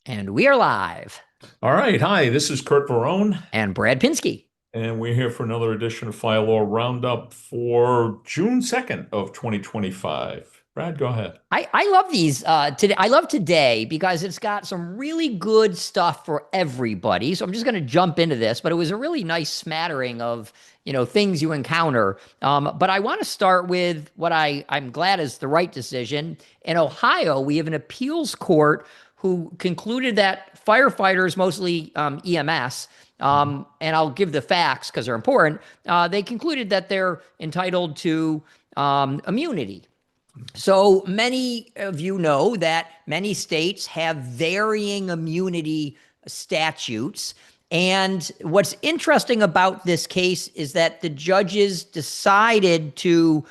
And we are live. All right. Hi, this is Kurt Varone, And Brad Pinsky. and we're here for another edition of File Law Roundup for June 2nd of 2025. Brad, go ahead. I love these today. I love today because it's got some really good stuff for everybody. So I'm just going to jump into this, but it was a really nice smattering of things you encounter. But I want to start with what I'm glad is the right decision. In Ohio, we have an appeals court who concluded that firefighters, mostly EMS, and I'll give the facts because they're important. They concluded that they're entitled to immunity. So many of you know that many states have varying immunity statutes. And what's interesting about this case is that the judges decided to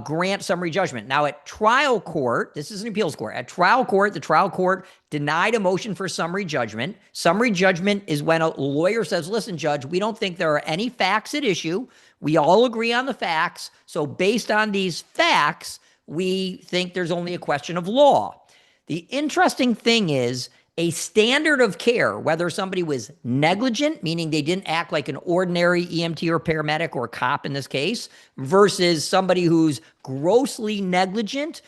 grant summary judgment. Now, at trial court, this is an appeals court. At trial court, the trial court denied a motion for summary judgment. Summary judgment is when a lawyer says, listen, judge, we don't think there are any facts at issue. We all agree on the facts. So, based on these facts, we think there's only a question of law. The interesting thing is a standard of care, whether somebody was negligent, meaning they didn't act like an ordinary EMT or paramedic or cop in this case, versus somebody who's grossly negligent,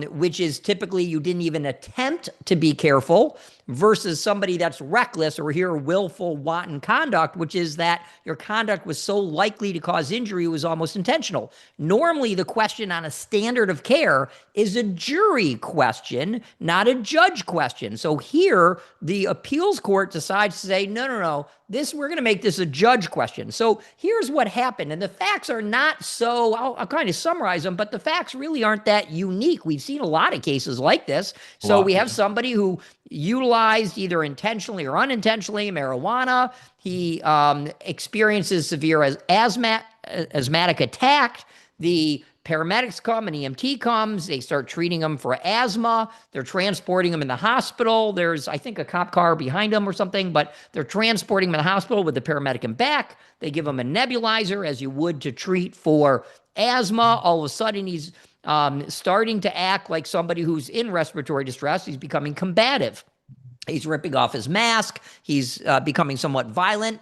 which is typically you didn't even attempt to be careful, versus somebody that's reckless or here willful wanton conduct, which is that your conduct was so likely to cause injury it was almost intentional. Normally, the question on a standard of care is a jury question, not a judge question. So here, the appeals court decides to say, no, no, no, we're going to make this a judge question. So here's what happened. And the facts are not so, I'll kind of summarize them, but the facts really aren't that unique. We've seen a lot of cases like this. A So lot. we have somebody who utilized either intentionally or unintentionally marijuana. He experiences severe asthmatic attack. The paramedics come, an EMT comes. They start treating him for asthma. They're transporting him in the hospital. There's, I think, a cop car behind him or something, but they're transporting him in the hospital with the paramedic in back. They give him a nebulizer as you would to treat for asthma. All of a sudden, he's starting to act like somebody who's in respiratory distress. He's becoming combative. He's ripping off his mask. He's becoming somewhat violent.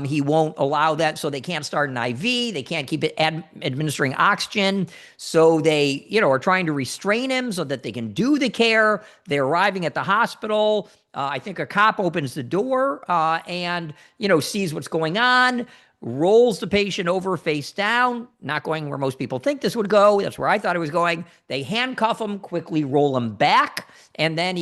He won't allow that, so they can't start an IV. They can't keep it administering oxygen. So they, are trying to restrain him so that they can do the care. They're arriving at the hospital. I think a cop opens the door and, sees what's going on, rolls the patient over face down, not going where most people think this would go. That's where I thought it was going. They handcuff him, quickly roll him back, and then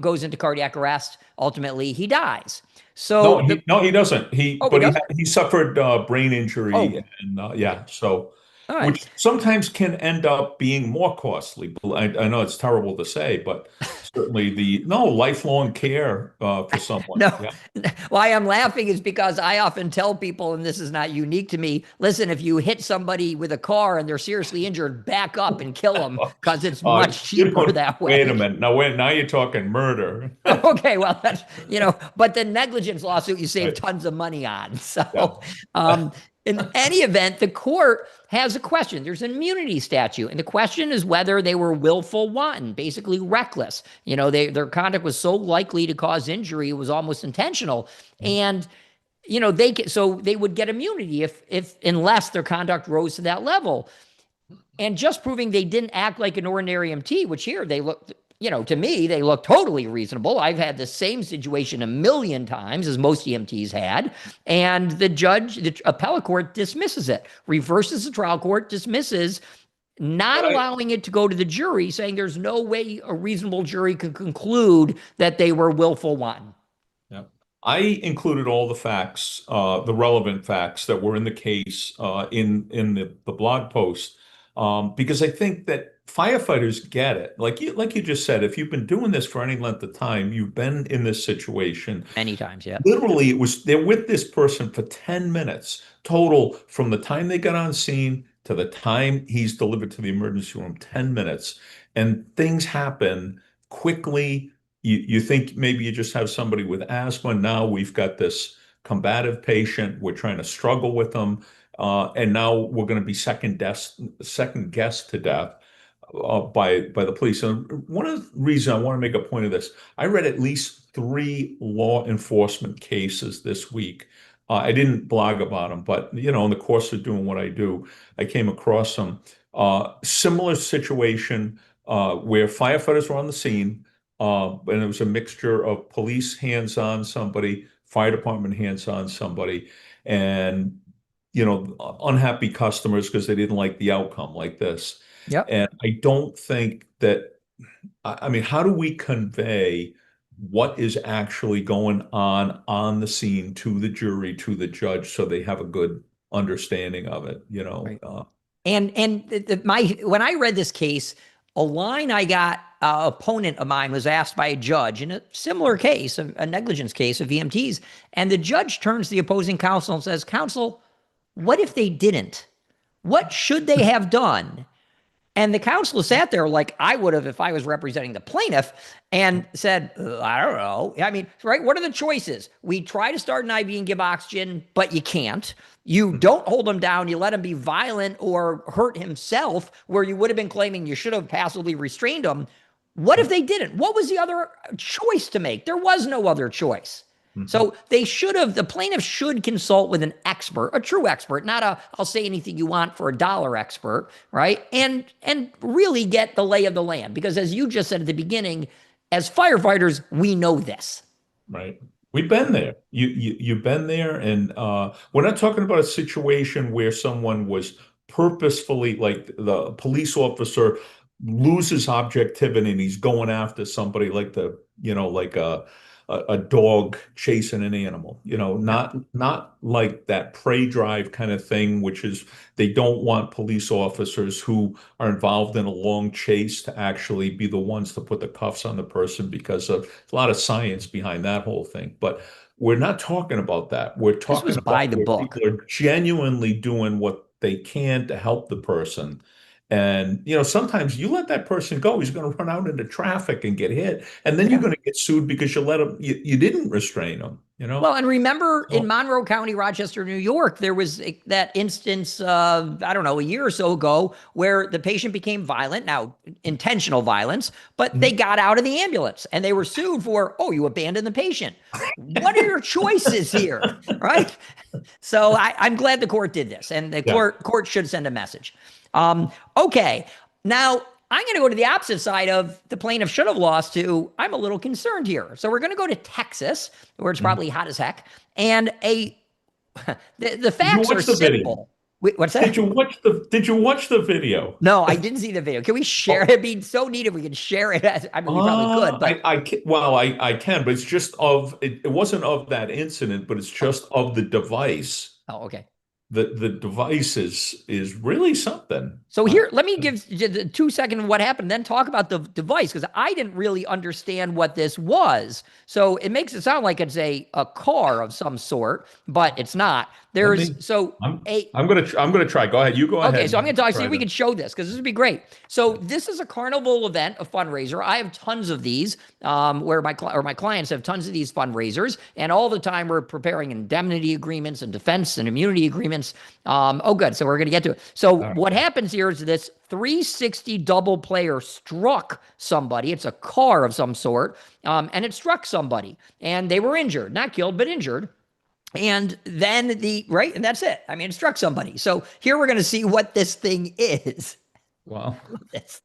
goes into cardiac arrest. Ultimately, he dies. No, So the he doesn't. Oh, he But does? he suffered brain injury, Oh, and yeah, so all right. which sometimes can end up being more costly. I know it's terrible to say, but certainly the no lifelong care for someone. No, Yeah. why I'm laughing is because I often tell people, and this is not unique to me, listen, if you hit somebody with a car and they're seriously injured, back up and kill them because it's much cheaper that Wait a way. minute. Now you're talking murder. Okay, well, but the negligence lawsuit you save Right. tons of money on. Yeah. So, um, in any event, the court has a question. There's an immunity statute, and the question is whether they were willful wanton, basically reckless. Their conduct was so likely to cause injury, it was almost intentional. And they would get immunity if unless their conduct rose to that level. And just proving they didn't act like an ordinary MT, which here they look, to me, they look totally reasonable. I've had the same situation a million times as most EMTs had. And the appellate court dismisses it, reverses the trial court, dismisses, not But allowing it to go to the jury, saying there's no way a reasonable jury could conclude that they were willful wanton. yeah. I included all the facts, the relevant facts that were in the case in the blog post, because I think that firefighters get it. Like you just said, if you've been doing this for any length of time, you've been in this situation. Many times, yeah. Literally, they're with this person for 10 minutes total from the time they got on scene to the time he's delivered to the emergency room, 10 minutes. And things happen quickly. You think maybe you just have somebody with asthma. Now we've got this combative patient. We're trying to struggle with them. And now we're going to be second guessed to death. by the police. And one of the reasons I want to make a point of this, I read at least three law enforcement cases this week. I didn't blog about them, but in the course of doing what I do, I came across some similar situation where firefighters were on the scene, and it was a mixture of police hands on somebody, fire department hands on somebody, and unhappy customers because they didn't like the outcome like this. Yep. And I don't think that, I mean, how do we convey what is actually going on the scene to the jury, to the judge, so they have a good understanding of it, Right. And when I read this case, a line I got, opponent of mine was asked by a judge in a similar case, a negligence case of EMTs, and the judge turns to the opposing counsel and says, "Counsel, what if they didn't? What should they have done?" And the counsel sat there like I would have if I was representing the plaintiff and said, I don't know. I mean, right? What are the choices? We try to start an IV and give oxygen, but you can't. You don't hold him down. You let him be violent or hurt himself, where you would have been claiming you should have passively restrained him. What if they didn't? What was the other choice to make? There was no other choice. Mhm. So the plaintiff should consult with an expert, a true expert, not a I'll say anything you want for a dollar expert, right? And really get the lay of the land. Because as you just said at the beginning, as firefighters, we know this. Right. We've been there. You've been there, and we're not talking about a situation where someone was purposefully, like the police officer loses objectivity and he's going after somebody like like a dog chasing an animal. Yeah. Not like that prey drive kind of thing, which is they don't want police officers who are involved in a long chase to actually be the ones to put the cuffs on the person because of a lot of science behind that whole thing. But we're not talking about that. We're This talking was about by the where book. people are genuinely doing what they can to help the person. And sometimes you let that person go, he's going to run out into traffic and get hit, and then you're Yeah. going to get sued because you didn't restrain him. Well, and remember in So, Monroe County, Rochester, New York, there was that instance, I don't know, a year or so ago, where the patient became violent, now intentional violence, but they got out of the ambulance and they were sued for, oh, you abandoned the patient. What are your choices here? Right? So I'm glad the court did this, and the yeah. court should send a message. Okay, now I'm going to go to the opposite side of the plaintiff should have lost to. I'm a little concerned here. So we're going to go to Texas, where it's Mhm. probably hot as heck, and the Did you facts are watch the video? simple. Wait, what's that? Did you watch the video? No, I didn't see the video. Can we share it? Oh, It'd be so neat if we could share it. I mean, we probably could, but I can, but it's just it wasn't of that incident, but it's oh, just of the device. oh, okay. The device is really something. So here, let me give the 2 second what happened, then talk about the device because I didn't really understand what this was. So it makes it sound like it's a car of some sort, but it's not. Let There's me. so I'm a I'm gonna try. Go ahead. You go Okay, ahead so I'm going and to talk, see try if we to. can show this because this would be great. So this is a carnival event, a fundraiser. I have tons of these, where my clients have tons of these fundraisers, and all the time we're preparing indemnity agreements and defense and immunity agreements. Oh, good. So we're going to get to it. So All what right. happens here is this 360 double player struck somebody. It's a car of some sort, and it struck somebody, and they were injured, not killed, but injured. And then right, and that's it. I mean, it struck somebody. So here we're going to see what this thing is. Well, This.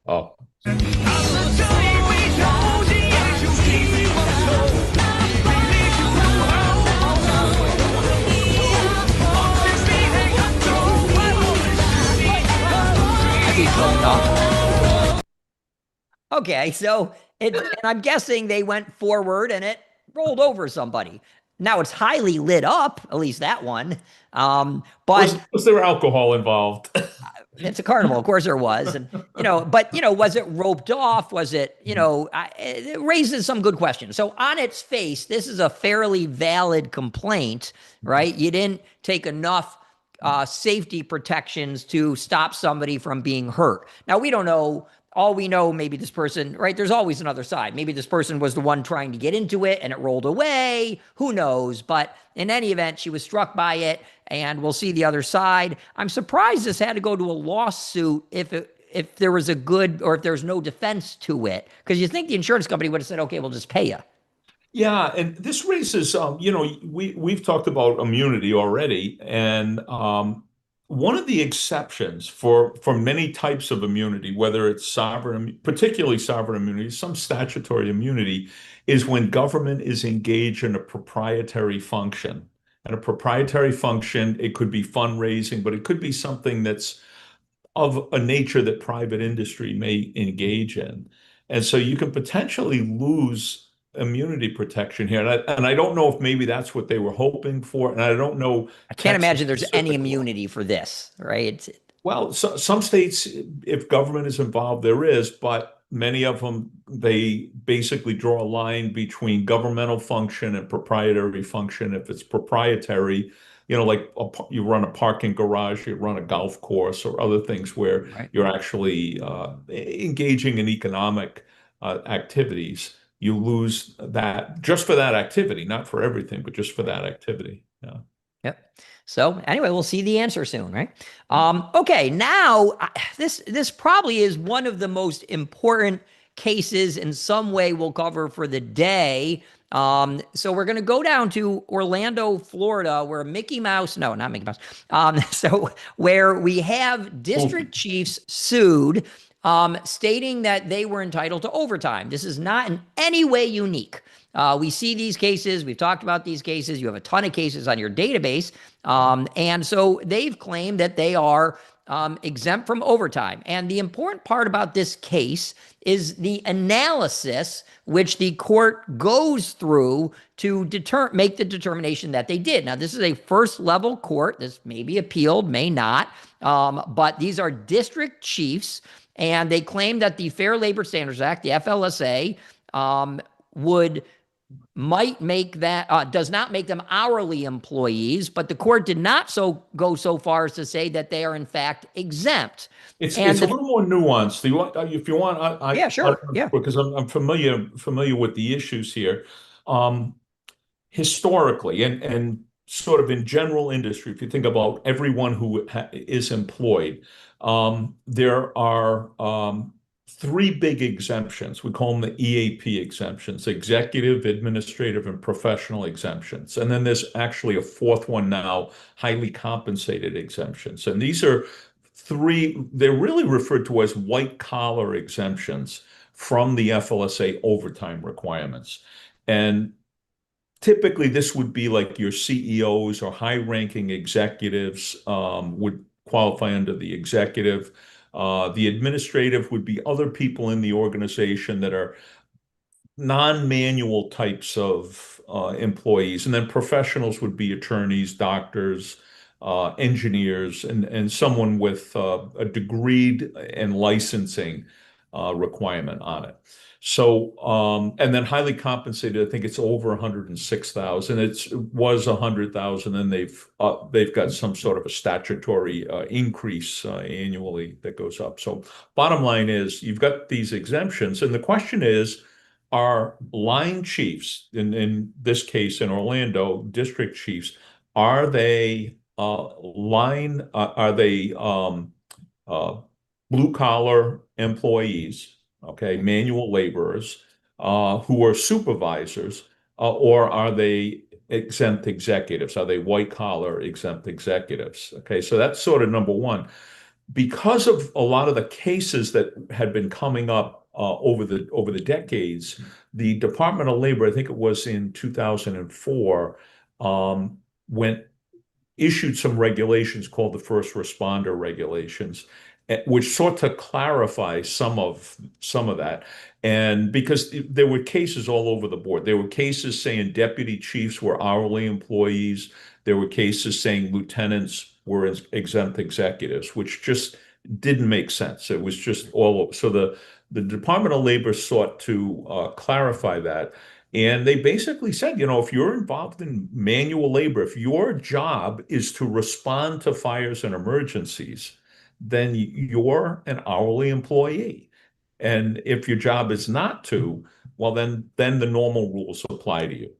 oh, That'd be fun enough. Okay, so and I'm guessing they went forward and it rolled over somebody. Now it's highly lit up, at least that one. But was there alcohol involved? it's a carnival, of course there was, and but was it roped off? Was it, it raises some good questions. So on its face, this is a fairly valid complaint, right? You didn't take enough safety protections to stop somebody from being hurt. Now we don't know all we know, maybe this person, right? There's always another side. Maybe this person was the one trying to get into it and it rolled away. Who knows? But in any event, she was struck by it, and we'll see the other side. I'm surprised this had to go to a lawsuit if there was a good or if there's no defense to it, because you think the insurance company would have said, okay, we'll just pay you. Yeah, and this raises, we've talked about immunity already, and one of the exceptions for many types of immunity, whether it's sovereign, particularly sovereign immunity, some statutory immunity, is when government is engaged in a proprietary function. And a proprietary function, it could be fundraising, but it could be something that's of a nature that private industry may engage in. And so you can potentially lose immunity protection here. And I don't know if maybe that's what they were hoping for. And I don't know I can't Texas imagine there's any specific law. immunity for this, right? Well, some states, if government is involved, there is, but many of them, they basically draw a line between governmental function and proprietary function. If it's proprietary, like you run a parking garage, you run a golf course, or other things where Right. you're actually engaging in economic activities, you lose that just for that activity, not for everything, but just for that activity. Yeah. Yep. So anyway, we'll see the answer soon, right? Okay, now this probably is one of the most important cases in some way we'll cover for the day. So we're going to go down to Orlando, Florida, where Mickey Mouse, no, not Mickey Mouse. So where we have Well, district chiefs sued, stating that they were entitled to overtime. This is not in any way unique. We see these cases. We've talked about these cases. You have a ton of cases on your database. And so they've claimed that they are exempt from overtime. And the important part about this case is the analysis which the court goes through to make the determination that they did. Now, this is a first level court. This may be appealed, may not. But these are district chiefs, and they claim that the Fair Labor Standards Act, the FLSA, would might make that does not make them hourly employees, but the court did not go so far as to say that they are in fact exempt. it's And a little more nuanced. If you want, yeah, sure, yeah, because I'm familiar with the issues here. Um, Historically, and sort of in general industry, if you think about everyone who is employed, there are three big exemptions. We call them the EAP exemptions: executive, administrative, and professional exemptions. And then there's actually a fourth one now, highly compensated exemptions. And these are three, they're really referred to as white collar exemptions from the FLSA overtime requirements. And typically this would be like your CEOs or high-ranking executives would qualify under the executive. The administrative would be other people in the organization that are non-manual types of employees. And then professionals would be attorneys, doctors, engineers, and someone with a degree and licensing requirement on it. So, and then highly compensated, I think it's over 106,000. It was 100,000, and they've got some sort of a statutory increase annually that goes up. So, bottom line is, you've got these exemptions, and the question is, are line chiefs, in this case in Orlando, district chiefs, are they are they blue collar employees, okay, manual laborers who are supervisors, or are they exempt executives? Are they white collar exempt executives? Okay, so that's sort of number one. Because of a lot of the cases that had been coming up over the decades, the Department of Labor, I think it was in 2004, went issued some regulations called the first responder regulations, which sought to clarify some of that. And because there were cases all over the board, there were cases saying deputy chiefs were hourly employees. There were cases saying lieutenants were exempt executives, which just didn't make sense. It was just all over. So the Department of Labor sought to clarify that. And they basically said, if you're involved in manual labor, if your job is to respond to fires and emergencies, then you're an hourly employee. And if your job is not to, well, then the normal rules apply to you.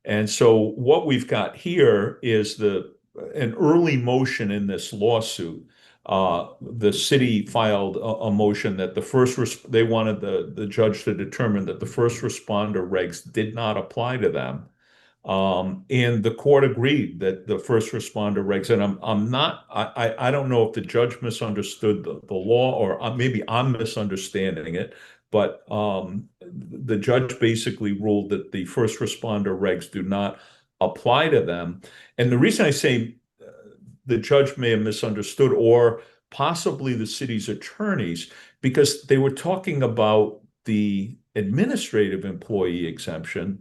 And so what we've got here is an early motion in this lawsuit. The city filed a motion that they wanted the judge to determine that the first responder regs did not apply to them. And the court agreed that the first responder regs, and I'm not, I don't know if the judge misunderstood the law, or maybe I'm misunderstanding it, but the judge basically ruled that the first responder regs do not apply to them. And the reason I say the judge may have misunderstood, or possibly the city's attorneys, because they were talking about the administrative employee exemption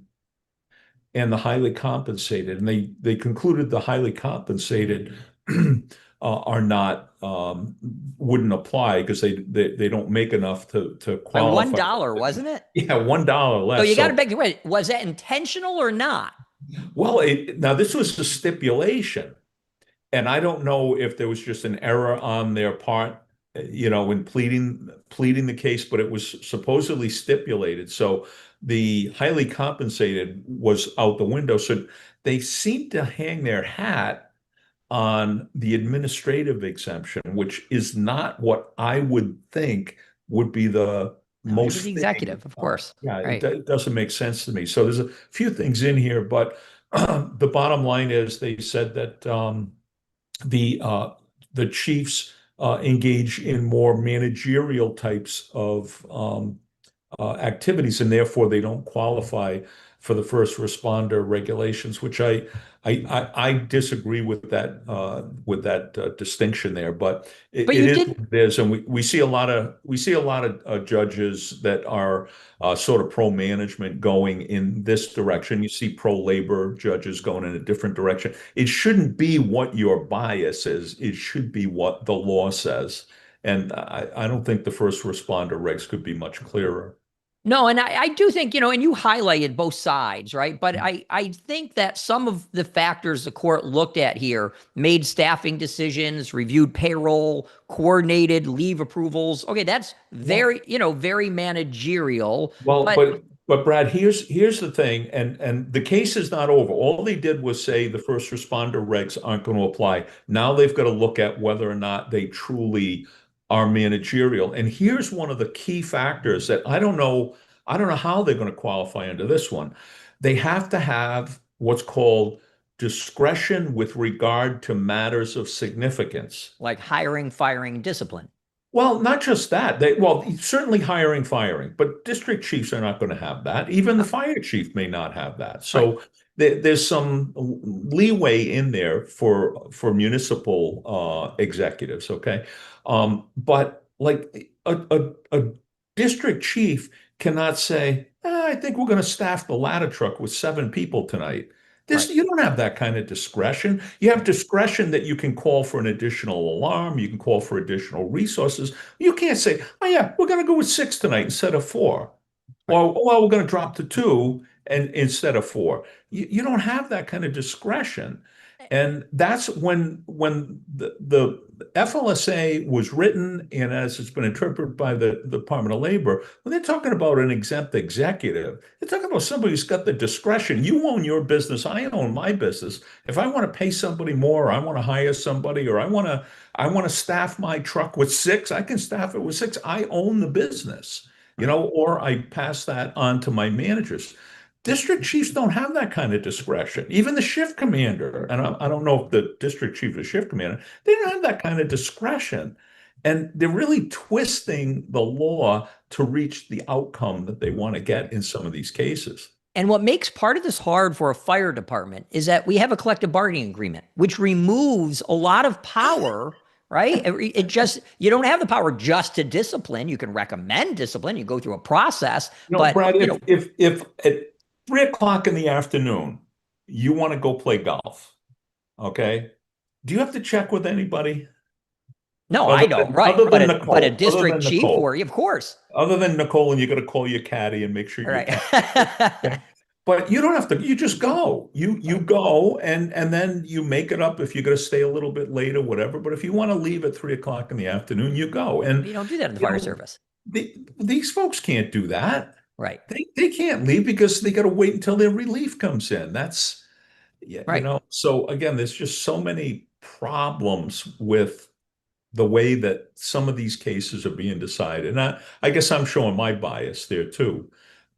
and the highly compensated, and they concluded the highly compensated are not wouldn't apply because they don't make enough to By qualify. $1, wasn't it? Yeah, $1 So less. you got to So, beg the question, was that intentional or not? well, now this was a stipulation. And I don't know if there was just an error on their part, in pleading the case, but it was supposedly stipulated. So the highly compensated was out the window. So they seem to hang their hat on the administrative exemption, which is not what I would think would be the No, you're the most fitting. executive, of course. Yeah, Right. it doesn't make sense to me. So there's a few things in here, but the bottom line is they said that the uh, the chiefs engage in more managerial types of activities, and therefore they don't qualify for the first responder regulations, which I disagree with that distinction there, but But it you is did, what it is, and we see a lot of judges that are sort of pro management going in this direction. You see pro labor judges going in a different direction. It shouldn't be what your bias is. It should be what the law says. And I don't think the first responder regs could be much clearer. no, and I do think, and you highlighted both sides, right? But I think that some of the factors the court looked at here made staffing decisions, reviewed payroll, coordinated leave approvals. Okay, that's Well, very managerial. Well, But but Brad, here's the thing, and the case is not over. All they did was say the first responder regs aren't going to apply. Now they've got to look at whether or not they truly are managerial. And here's one of the key factors that I don't know how they're going to qualify under this one. They have to have what's called discretion with regard to matters of significance. like hiring, firing, discipline. Well, not just that. Well, certainly hiring, firing, but district chiefs are not going to have that. Even the Uh, fire chief may not have that. right. So there's some leeway in there for municipal executives. Okay, but like a district chief cannot say, I think we're going to staff the ladder truck with 7 people tonight. Right. You don't have that kind of discretion. You have discretion that you can call for an additional alarm, you can call for additional resources. You can't say, oh yeah, we're going to go with 6 tonight instead of 4. Right. Or, well, we're going to drop to 2 and instead of 4. You don't have that kind of discretion. And that's when the FLSA was written, and as it's been interpreted by the Department of Labor, when they're talking about an exempt executive, they're talking about somebody who's got the discretion. You own your business, I own my business. If I want to pay somebody more, or I want to hire somebody, or I want to staff my truck with 6, I can staff it with 6. I own the business, Right. or I pass that on to my managers. District chiefs don't have that kind of discretion. Even the shift commander, and I don't know if the district chief is shift commander, they don't have that kind of discretion. And they're really twisting the law to reach the outcome that they want to get in some of these cases. And what makes part of this hard for a fire department is that we have a collective bargaining agreement, which removes a lot of power, right? It just, you don't have the power just to discipline. You can recommend discipline, you go through a process, but, Brad, if at 3 o'clock in the afternoon you want to go play golf, okay, do you have to check with anybody no, I don't, right. But a Other district than chief Nicole? for you, of course. Other than Nicole, and you got to call your caddy and make sure All your right. caddy. Okay. But you don't have to. You just go. You Right. go, and then you make it up if you're going to stay a little bit later, whatever. But if you want to leave at 3 o'clock in the afternoon, you go. And You don't do that in the you fire know, service. these folks can't do that. Right. They can't leave because they got to wait until their relief comes in. That's yeah, Right. so again, there's just so many problems with the way that some of these cases are being decided. And I guess I'm showing my bias there too,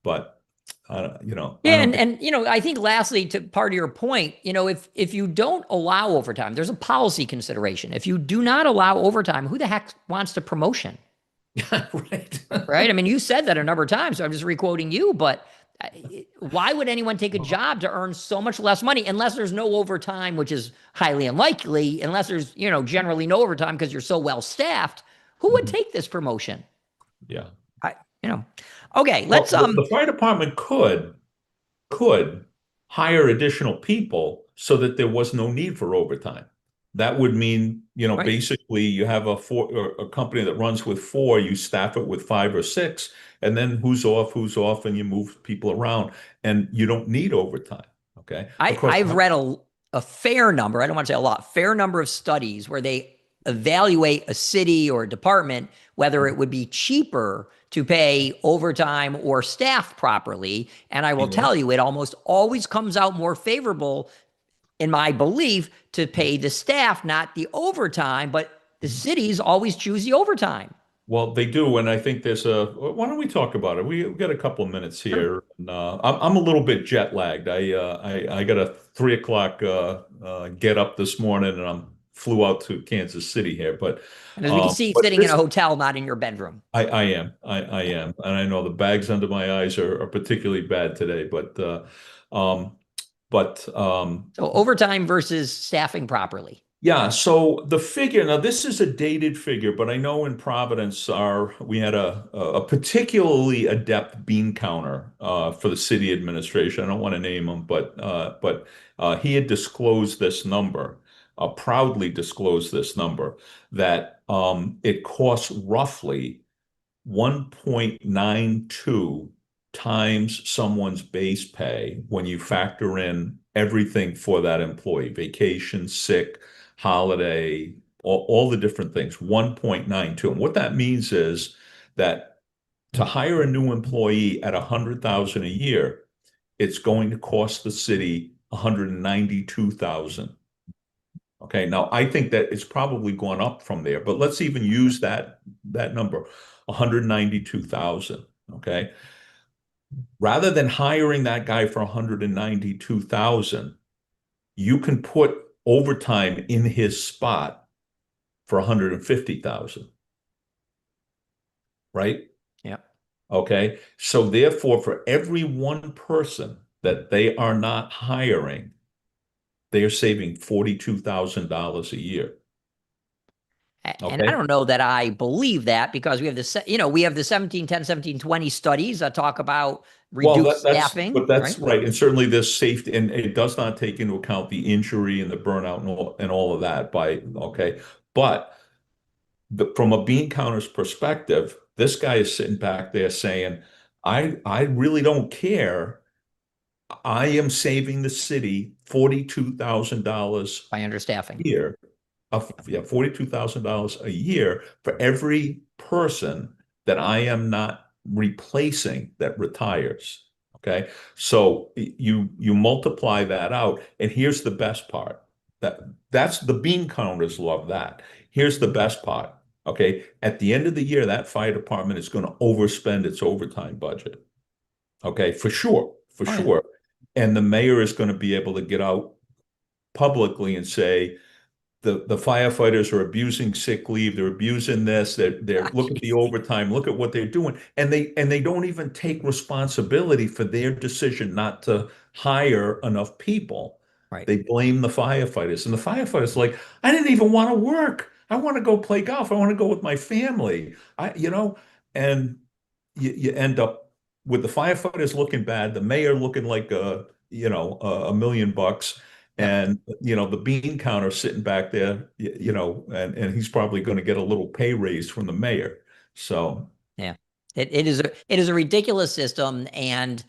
but I Yeah, don't get. I think lastly, to part of your point, if you don't allow overtime, there's a policy consideration. If you do not allow overtime, who the heck wants the promotion? Right. Right? I mean, you said that a number of times, so I'm just requoting you, but uh, why would anyone take a job to earn so much less money unless there's no overtime, which is highly unlikely, unless there's, generally no overtime because you're so well staffed? Who would Mhm. take this promotion? Yeah. I, you know. Okay, Well, let's the fire department could hire additional people so that there was no need for overtime. That would mean, right. basically you have a company that runs with four, you staff it with five or six, and then who's off, and you move people around, and you don't need overtime. Okay. Of course, I've read a fair number, I don't want to say a lot, fair number of studies where they evaluate a city or a department whether it would be cheaper to pay overtime or staff properly. And I will yeah. tell you, it almost always comes out more favorable, in my belief, to pay the staff, not the overtime, but the cities always choose the overtime. Well, they do, and I think there's a. Why don't we talk about it? We've got a couple of minutes Sure. here. And, I'm a little bit jet lagged. I got a 3 o'clock get up this morning, and flew out to Kansas City here. And as we can see, But sitting in a this hotel, not in your bedroom. I am I am, and I know the bags under my eyes are particularly bad today. Um, but So overtime versus staffing properly. Yeah, so the figure, now this is a dated figure, but I know in Providence we had a particularly adept bean counter for the city administration. I don't want to name him, but he had disclosed this number, proudly disclosed this number, that it costs roughly 1.92 times someone's base pay when you factor in everything for that employee, vacation, sick, holiday, all the different things, 1.92. And what that means is that to hire a new employee at 100,000 a year, it's going to cost the city 192,000. Okay, now I think that it's probably gone up from there, but let's even use that number, 192,000. Okay. Rather than hiring that guy for 192,000, you can put overtime in his spot for 150,000, right? Yeah. Okay. So therefore, for every one person that they are not hiring, they are saving $42,000 a year. And I Okay. don't know that I believe that because we have the 1710, 1720 studies that talk about Well, reduced staffing, but that's right? right. And certainly this safety, and it does not take into account the injury and the burnout and all of that okay. But from a bean counter's perspective, this guy is sitting back there saying, I really don't care. I am saving the city $42,000 By understaffing. a year. Yeah, $42,000 a year for every person that I am not replacing that retires. Okay. So you multiply that out, and here's the best part. That's the bean counters love that. Here's the best part. Okay. At the end of the year, that fire department is going to overspend its overtime budget. Okay, for sure, for Oh yeah. sure. And the mayor is going to be able to get out publicly and say, the firefighters are abusing sick leave. They're abusing this. They're look at the overtime. Look at what they're doing, and they don't even take responsibility for their decision not to hire enough people. Right. They blame the firefighters, and the firefighters are like, I didn't even want to work. I want to go play golf. I want to go with my family. And you end up with the firefighters looking bad, the mayor looking like a million bucks, Yep. and the bean counter sitting back there, and he's probably going to get a little pay raise from the mayor. So Yeah. It is a ridiculous system, and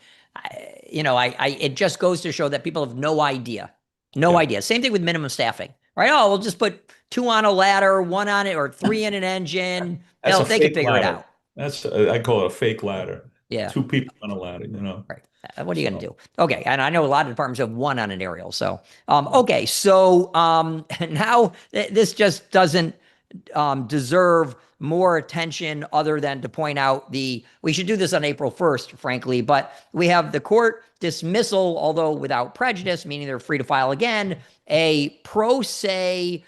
it just goes to show that people have no idea, no yeah, idea. Same thing with minimum staffing, right? Oh, we'll just put two on a ladder, one on it, or three in an engine. that's a They can fake figure it ladder. out. That's I call it a fake ladder. Yeah. Two people on a ladder, you know. Right. What are you going to So do? Okay. And I know a lot of departments have one on an aerial. So, okay. So, now this just doesn't deserve more attention other than to point out we should do this on April 1st, frankly, but we have the court dismissal, although without prejudice, meaning they're free to file again, a pro se,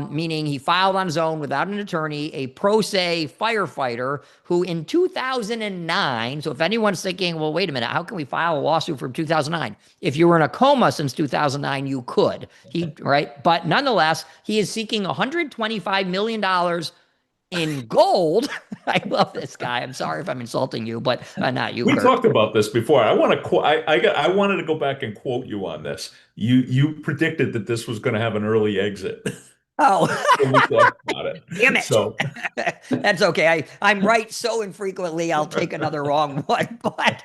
meaning he filed on his own without an attorney, a pro se firefighter who in 2009, so if anyone's thinking, well, wait a minute, how can we file a lawsuit from 2009? If you were in a coma since 2009, you could. Right? But nonetheless, he is seeking $125 million in gold. I love this guy. I'm sorry if I'm insulting you, but not you, we Kurt. talked about this before. I want to quote. I wanted to go back and quote you on this. You predicted that this was going to have an early exit Oh, when we talked about damn it. it. So That's okay. I'm right so infrequently, I'll take another wrong one. But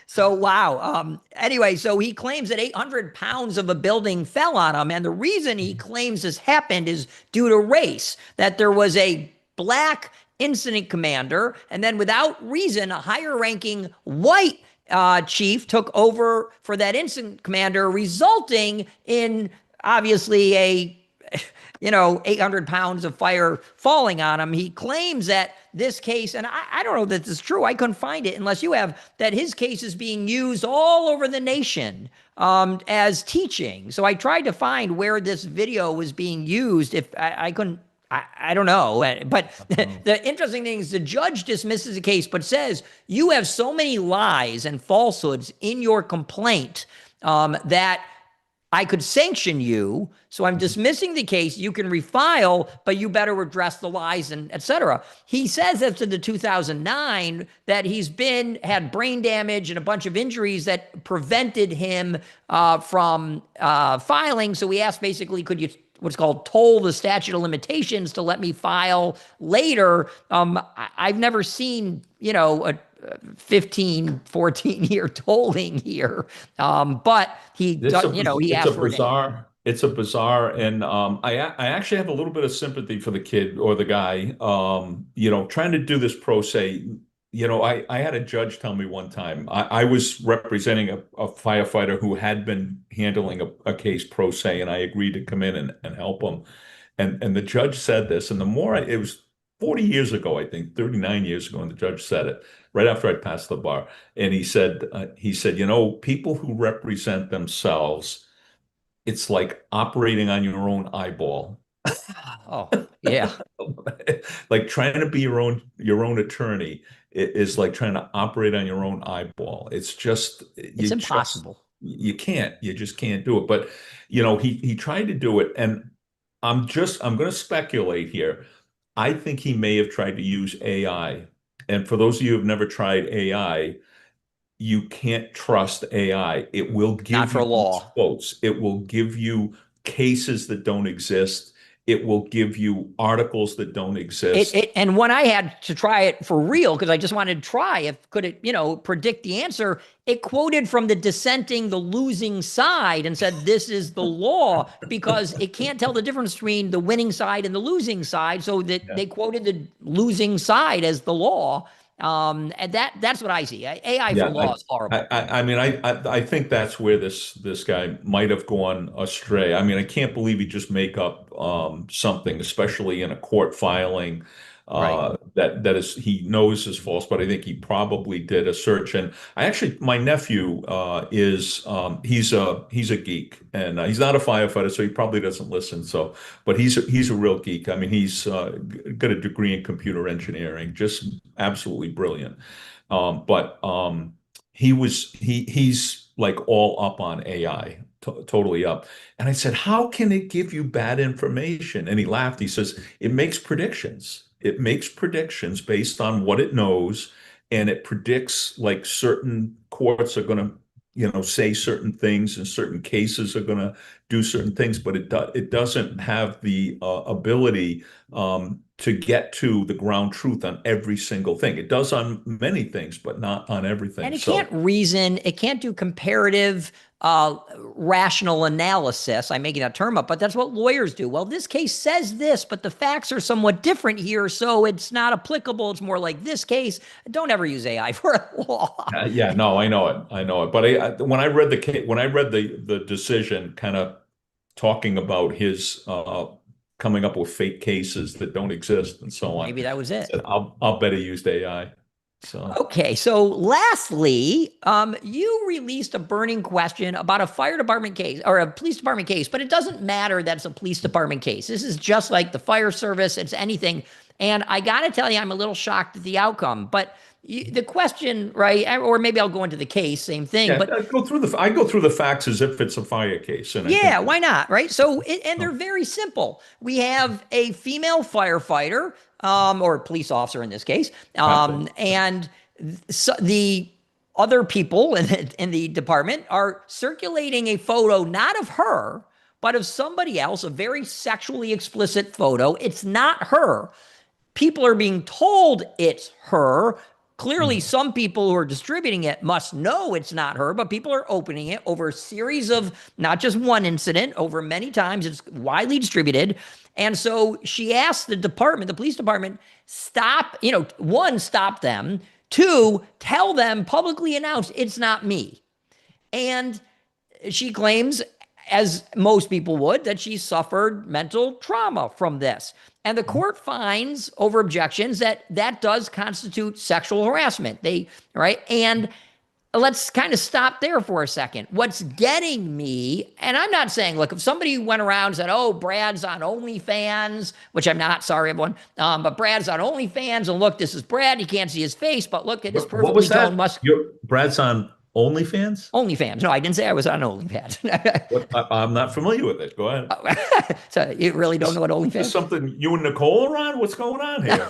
so wow. Anyway, so he claims that 800 pounds of a building fell on him. And the reason he claims this happened is due to race, that there was a black incident commander, and then without reason, a higher ranking white chief took over for that incident commander, resulting in obviously a 800 pounds of fire falling on him. He claims that this case, and I don't know that this is true. I couldn't find it unless you have, that his case is being used all over the nation as teaching. So I tried to find where this video was being used. If I couldn't, I don't know. But the interesting thing is the judge dismisses the case, but says you have so many lies and falsehoods in your complaint that I could sanction you, so I'm dismissing the case. You can refile, but you better address the lies and etc. He says after the 2009 that had brain damage and a bunch of injuries that prevented him from filing. So we asked basically, could you what's called toll the statute of limitations to let me file later? I've never seen, a 15, 14-year tolling here. But he It's does, a he it's a asked for it anyway. bizarre, and I actually have a little bit of sympathy for the kid or the guy, trying to do this pro se. I had a judge tell me one time, I was representing a firefighter who had been handling a case pro se, and I agreed to come in and help him. And the judge said this, and it was 40 years ago, I think, 39 years ago, and the judge said it right after I passed the bar. And he said, people who represent themselves, it's like operating on your own eyeball. Oh, yeah. Like trying to be your own attorney is like trying to operate on your own eyeball. It's just It's impossible. you just can't do it. But he tried to do it, and I'm going to speculate here. I think he may have tried to use AI. And for those of you who have never tried AI, you can't trust AI. It will Not give for you these law. quotes. It will give you cases that don't exist. It will give you articles that don't exist. And when I had to try it for real, because I just wanted to try if could it, predict the answer, it quoted from the losing side and said, this is the law because it can't tell the difference between the winning side and the losing side. So that Yeah. they quoted the losing side as the law. And that's what I see. AI for Yeah, law is horrible. I mean, I think that's where this guy might have gone astray. I mean, I can't believe he just make up something, especially in a court filing, Right. that is he knows is false. But I think he probably did a search. And my nephew is he's a geek, and he's not a firefighter, so he probably doesn't listen. So, but he's a real geek. I mean, he's got a degree in computer engineering, just absolutely brilliant. But he's like all up on AI, totally up. And I said, "How can it give you bad information?" And he laughed. He says, "It makes predictions. It makes predictions based on what it knows, and it predicts like certain courts are going to, say certain things, and certain cases are going to do certain things, but it doesn't have the ability to get to the ground truth on every single thing. It does on many things, but not on And everything." it can't So reason, it can't do comparative. rational analysis. I'm making that term up, but that's what lawyers do. Well, this case says this, but the facts are somewhat different here, so it's not applicable. It's more like this case. Don't ever use AI for a law. Yeah, no, I know it. I know it. But when I read the case, when I read the decision, kind of talking about his coming up with fake cases that don't exist and so on, Maybe that was I it. said, I'll bet he used AI. So Okay, so lastly, you released a burning question about a fire department case or a police department case, but it doesn't matter that it's a police department case. This is just like the fire service, it's anything. And I got to tell you, I'm a little shocked at the outcome. But the question, right? Or maybe I'll go into the case, same thing. yeah, But I go through the facts as if it's a fire case, and I yeah, think why not? Right. So, and they're oh, very simple. We have a female firefighter, or police officer in this case, right, and so the other people in the department are circulating a photo not of her, but of somebody else, a very sexually explicit photo. It's not her. People are being told it's her. Clearly, mhm. some people who are distributing it must know it's not her, but people are opening it over a series of not just one incident, over many times. It's widely distributed. And so she asked the department, the police department, stop, one, stop them, two, tell them, publicly announce it's not me. And she claims, as most people would, that she suffered mental trauma from this. And the court finds over objections that that does constitute sexual harassment. Right? And let's kind of stop there for a second. What's getting me, and I'm not saying, look, if somebody went around and said, oh, Brad's on OnlyFans, which I'm not, sorry, everyone, but Brad's on OnlyFans, and look, this is Brad, you can't see his face, but look at his What perfectly was toned that? musk. Brad's on OnlyFans? OnlyFans. No, I didn't say I was on OnlyFans. I'm not familiar with it. Go ahead. So you really don't This, know what this OnlyFans? something you and Nicole are on? What's going on No, here?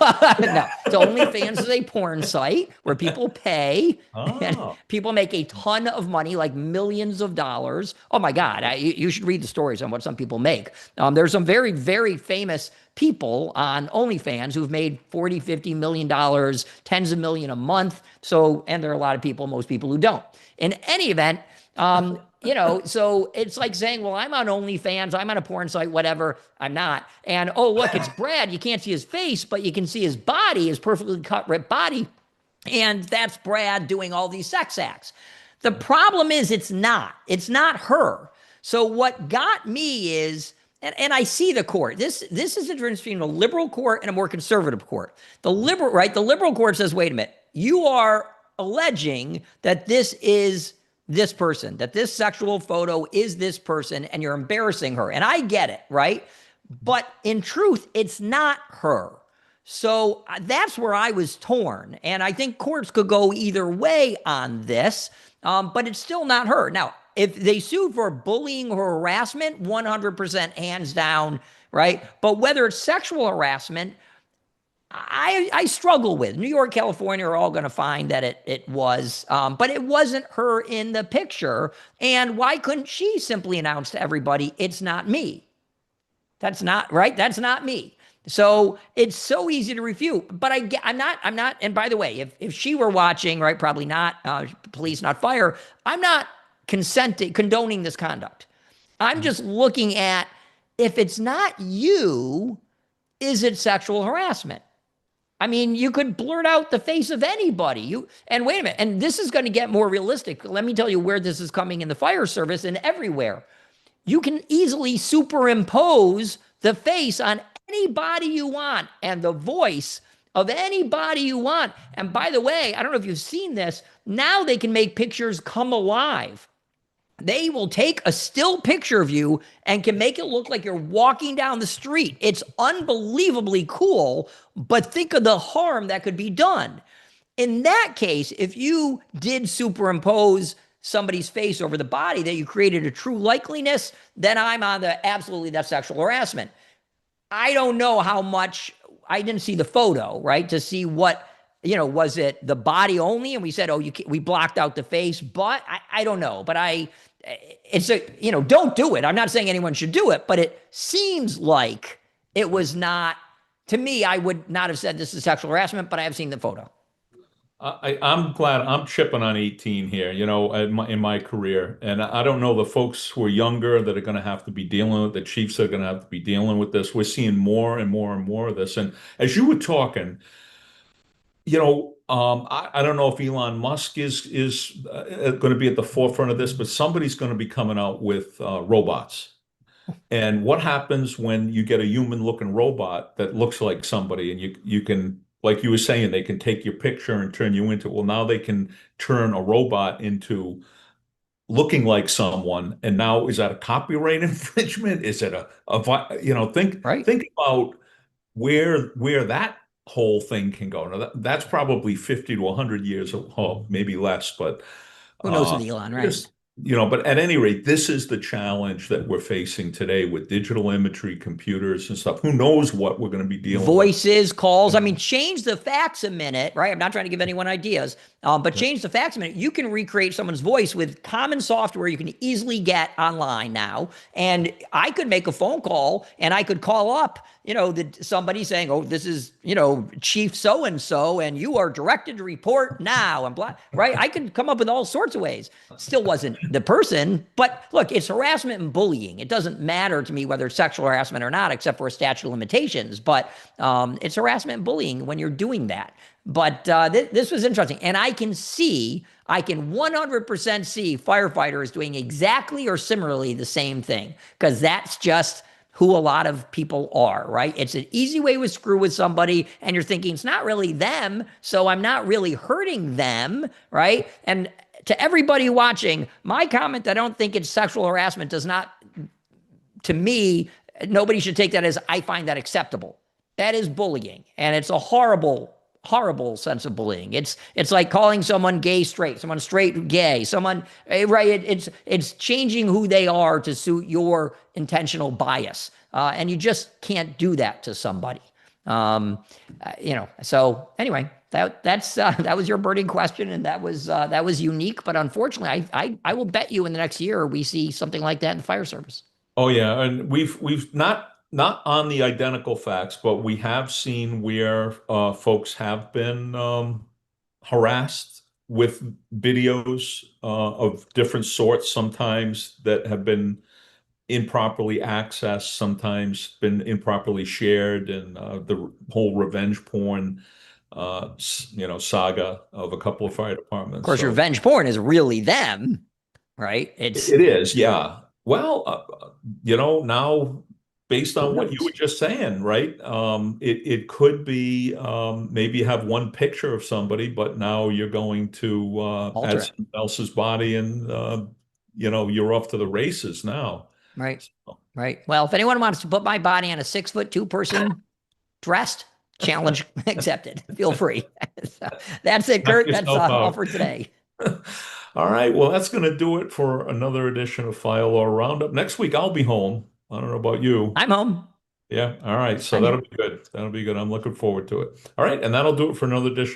no. So OnlyFans is a porn site where people pay and Oh, people make a ton of money, like millions of dollars. Oh my God. You should read the stories on what some people make. There's some very, very famous people on OnlyFans who've made 40, 50 million dollars, tens of million a month. So, and there are a lot of people, most people who don't. In any event, so it's like saying, well, I'm on OnlyFans, I'm on a porn site, whatever. I'm not. And oh, look, it's Brad. You can't see his face, but you can see his body, his perfectly cut, ripped body. And that's Brad doing all these sex acts. The problem is it's not. It's not her. So what got me is, and I see the court. This is the difference between a liberal court and a more conservative court. The liberal court says, wait a minute, you are alleging that this is this person, that this sexual photo is this person, and you're embarrassing her. And I get it, right? But in truth, it's not her. So that's where I was torn. And I think courts could go either way on this, but it's still not her. Now, if they sued for bullying or harassment, 100% hands down, right? But whether it's sexual harassment, I struggle with. New York, California are all going to find that it was, but it wasn't her in the picture. And why couldn't she simply announce to everybody, it's not me? That's not right. That's not me. So it's so easy to refute. But I'm not. And by the way, if she were watching, right, probably not, police, not fire, I'm not condoning this conduct. I'm just looking at, if it's not you, is it sexual harassment? I mean, you could blurt out the face of anybody. And wait a minute, and this is going to get more realistic. Let me tell you where this is coming in the fire service and everywhere. You can easily superimpose the face on anybody you want and the voice of anybody you want. And by the way, I don't know if you've seen this. Now they can make pictures come alive. They will take a still picture of you and can make it look like you're walking down the street. It's unbelievably cool, but think of the harm that could be done. In that case, if you did superimpose somebody's face over the body, that you created a true likeliness, then I'm on the absolutely, that's sexual harassment. I don't know how much, I didn't see the photo, right, to see what, was it the body only? And we said, oh, we blocked out the face, but I don't know. But don't do it. I'm not saying anyone should do it, but it seems like it was not, to me, I would not have said this is sexual harassment, but I have seen the photo. I'm glad I'm chipping on 18 here, in my career. And I don't know the folks who are younger that are going to have to be dealing with the chiefs are going to have to be dealing with this. We're seeing more and more and more of this. And as you were talking, I don't know if Elon Musk is going to be at the forefront of this, but somebody's going to be coming out with robots. And what happens when you get a human-looking robot that looks like somebody, and you can, like you were saying, they can take your picture and turn you into, well, now they can turn a robot into looking like someone. And now is that a copyright infringement? Is it think Right? think about where that whole thing can go. Now that's probably 50 to 100 years, oh, maybe less, but Who knows uh, with Elon, right? just, but at any rate, this is the challenge that we're facing today with digital imagery, computers and stuff. Who knows what we're going to be dealing with? Voices, calls. I mean, change the facts a minute, right? I'm not trying to give anyone ideas, but change the facts a minute. You can recreate someone's voice with common software you can easily get online now. And I could make a phone call and I could call up, somebody saying, oh, this is, Chief so and so, and you are directed to report now, and blah, right? I could come up with all sorts of ways. Still wasn't the person, but look, it's harassment and bullying. It doesn't matter to me whether it's sexual harassment or not, except for a statute of limitations. But it's harassment and bullying when you're doing that. But this was interesting. And I can 100% see Firefighter is doing exactly or similarly the same thing, because that's just who a lot of people are, right? It's an easy way to screw with somebody, and you're thinking it's not really them, so I'm not really hurting them, right? And to everybody watching, my comment that I don't think it's sexual harassment does not, to me, nobody should take that as I find that acceptable. That is bullying, and it's a horrible, horrible sense of bullying. It's like calling someone gay straight, someone straight gay, someone right. It's changing who they are to suit your intentional bias, and you just can't do that to somebody. So anyway, that was your burning question, and that was unique. But unfortunately, I will bet you in the next year we see something like that in the fire service. Oh yeah, and we've not on the identical facts, but we have seen where folks have been harassed with videos of different sorts, sometimes that have been improperly accessed, sometimes been improperly shared, and the whole revenge porn, saga of a couple of fire Of departments. course, So revenge porn is really them, right? it is, yeah. Well, now based Who on what you were knows? just saying, right? It could be maybe you have one picture of somebody, but now you're going to Alter add it, someone else's body, and you're off to the races now. right? So, Right. Well, if anyone wants to put my body on a 6'2" person dressed, challenge accepted. Feel free. So that's it, knock Kurt. That's yourself all out. for today. All right. Well, that's going to do it for another edition of File or Roundup. Next week, I'll be home. I don't know about you. I'm home. Yeah. All right. So I'm that'll here. be good. That'll be good. I'm looking forward to it. All right. And that'll do it for another edition.